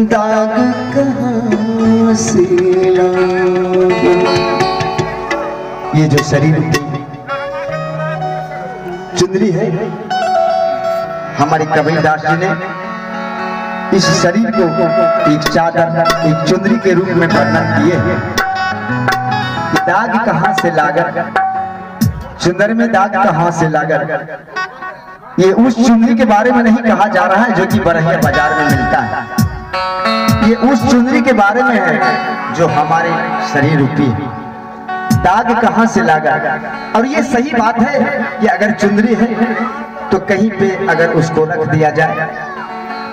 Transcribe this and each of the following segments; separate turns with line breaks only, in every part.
दाग कहाँ से लागे। ये जो शरीर चुंदरी है, हमारे कबीरदास जी ने इस शरीर को एक चादर, एक चुंदरी के रूप में वर्णन किए हैं कि दाग कहाँ से लागल, चुंदर में दाग कहाँ से लागल। ये उस चुंदरी के बारे में नहीं कहा जा रहा है जो कि बरहिया बाजार में मिलता है। ये उस चुंदरी के बारे में है जो हमारे शरीर रूपी है। दाग कहाँ से लागा। और ये सही बात है कि अगर चुंदरी है तो कहीं पे अगर उसको रख दिया जाए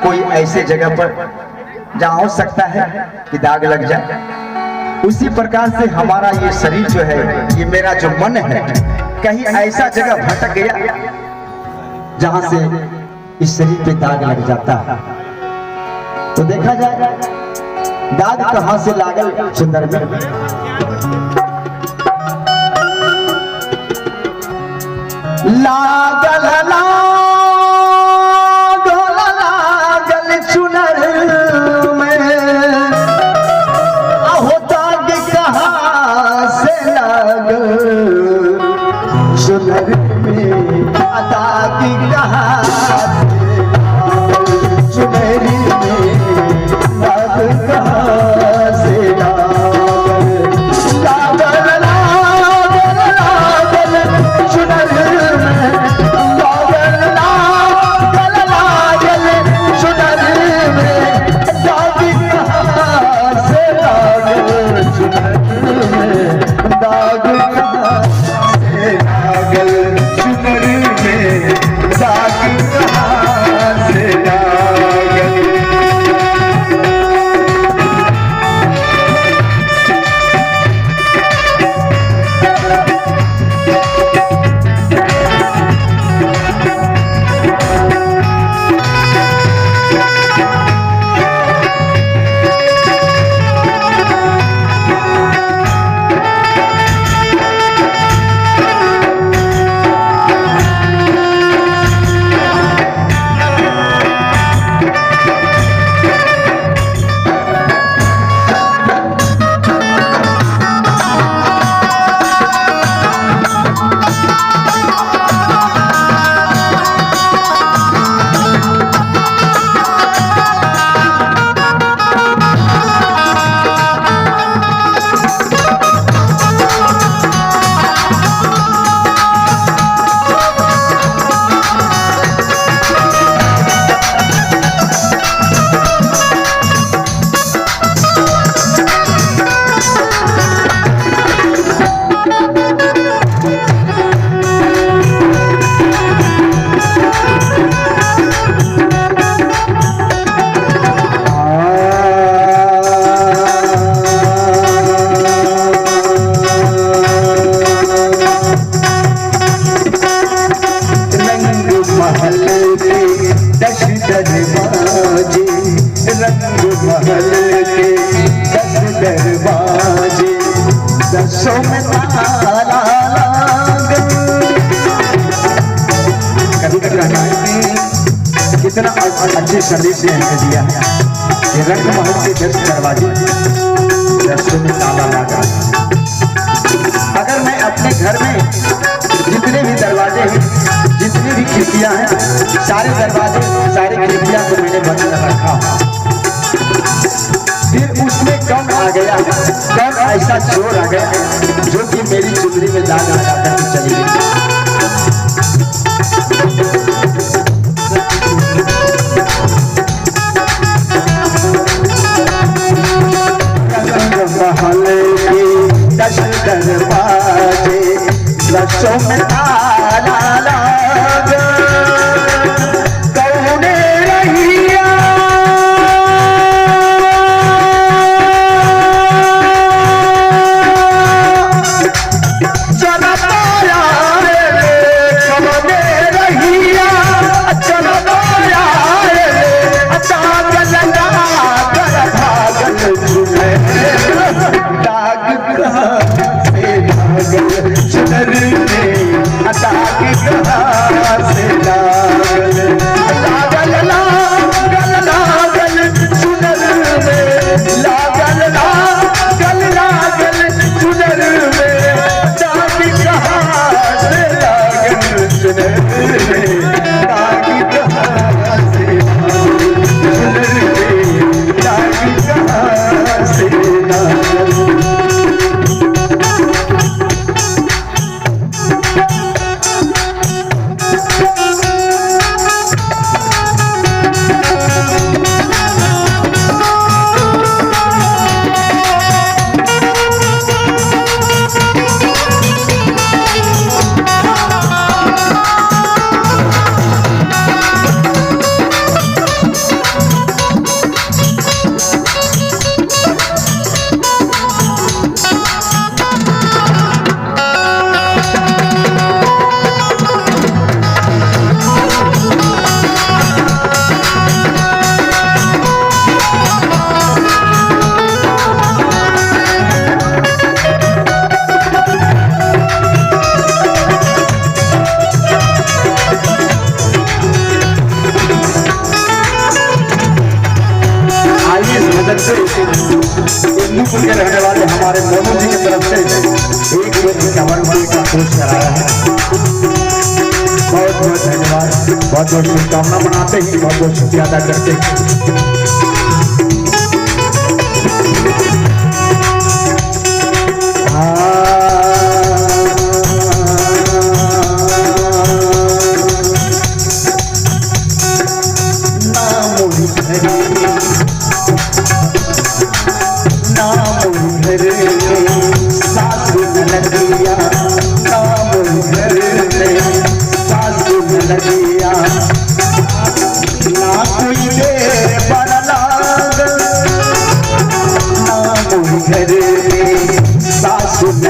कोई ऐसे जगह पर जहाँ हो सकता है कि दाग लग जाए, उसी प्रकार से हमारा ये शरीर जो है, ये मेरा जो मन है, कहीं ऐसा जगह भटक गया जहां से इस शरीर पे दाग लग जाता है। तो देखा जाए दाग कहां से लागल चुंदर में। लागल लागल चुनर में, अहो दाग कहां से लागल चुनर में, दाग कहां चुनरी में, दाग कहां से लागल। लागल लागल लागल चुनर में, लागल लागल लागल चुनर में, दाग कहां से लागल चुनर में, दाग कहां से लागल चुनर में, दाग कहां से लागल। रंग महल के 10 दरवाजे, 10 में ताला लागल। कभी कभी कहना है कितना अच्छे संदेश ने हमें दिया है कि रंग महल के 10 दरवाजे, 10 में ताला लागल। अगर मैं अपने घर में जितने भी दरवाजे हैं, जितनी भी खिड़कियां हैं, सारे दरवाजे सारी खिड़कियां को मैंने बंद कर रखा, फिर उसमें कौन आ गया, कौन ऐसा चोर आ गया जो कि मेरी चुंदरी में दाग आ जाता है चली गई। महल के 10 दरवाजे, 10 में ताला लागल। कौने रहिया आइए इस भजन से इंदुपुर के रहने वाले हमारे मोनू जी की तरफ से एक कमर वाली का कोर्स कराया है। बहुत बहुत धन्यवाद, बहुत बहुत शुभकामना मनाते ही बहुत बहुत शुक्रिया अदा करते हैं।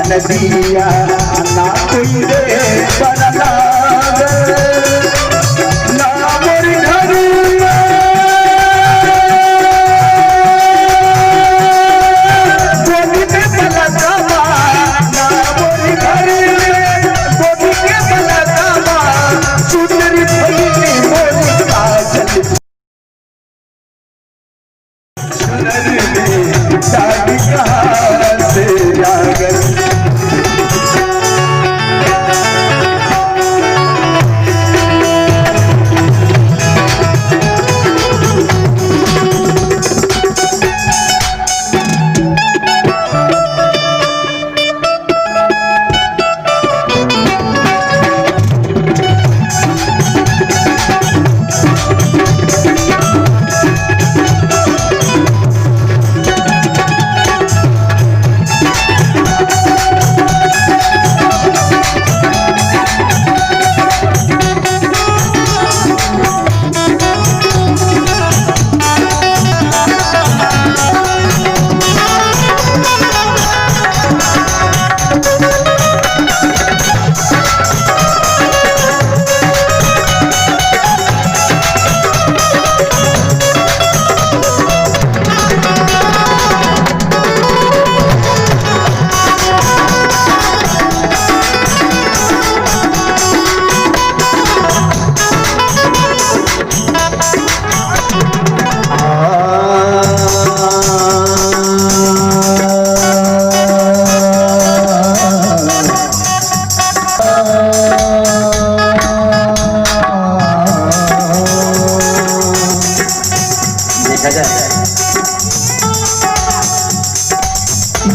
नदिया ना कोई रे बना ना मोर घर गोदी में बना कामा ना मोर घर गोदी में बना कामा सुंदरी भई मोर काजल सुनर में साड़ी कहाँ से आ गई।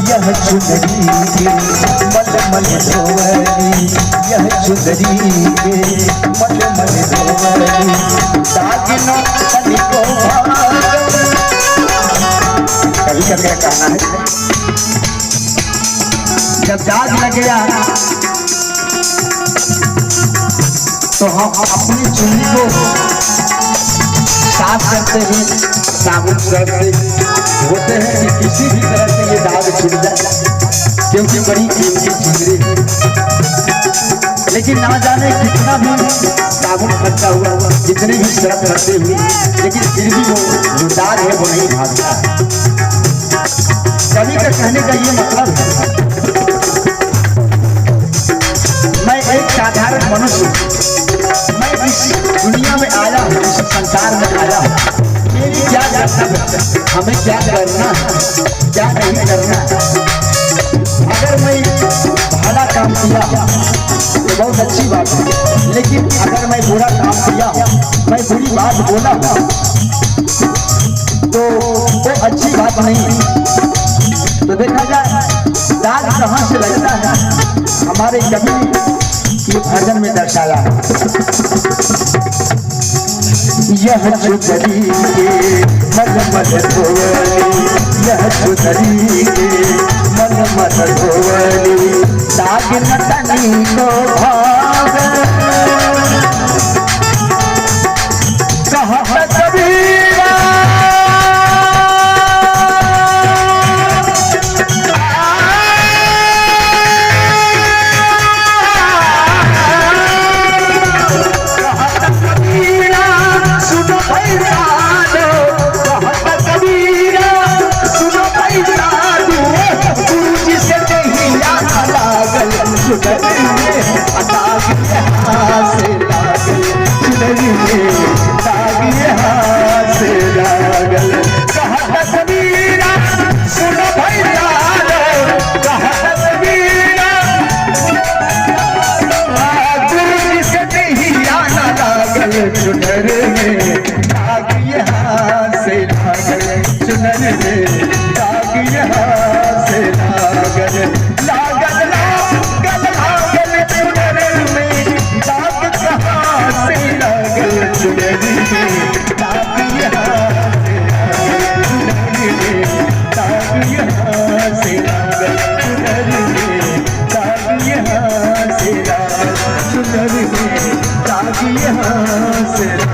यह चुनरी के मलमल धोवरी, यह चुनरी के मलमल धोवरी, दागिनो तनिको कभी कभी कहना है जब दाग लग गया तो हम अपनी चुन्नी को साफ करते हैं साबुन से होते हैं कि किसी भी तरह से ये दाग छूट जाए, क्योंकि बड़ी कीमती चुनरी है। लेकिन ना जाने कितना भी साबुन खर्चा हुआ जितने भी शर्त रखते हुए, लेकिन फिर भी वो दाग है वो नहीं भागता। कवि का कहने का ये मतलब है मैं एक साधारण मनुष्य, मैं इस दुनिया में आया हूँ, इस संसार में आया हूँ, मेरी क्या कर्तव्य, हमें क्या करना क्या नहीं करना। अगर मैं भला काम किया तो बहुत अच्छी बात है, लेकिन अगर मैं बुरा काम किया, मैं बुरी बात बोला तो वो अच्छी बात नहीं। तो देखा जाए दाग कहाँ से लगता है, हमारे कवि ये भजन में दर्शाया है। यह चुनरी के मलमल धोवरी, यह चुनरी के मलमल धोवरी, दाग न तनिको भावे, कहत कबीरा से चुनर में दाग यहाँ से लागल लागल लागल लागल चुनर में दाग कहाँ से लागल चुनर में दाग यहाँ से लागल चुनर में दाग यहाँ से लागल चुनर में दाग यहाँ से लागल चुनर में दाग यहाँ से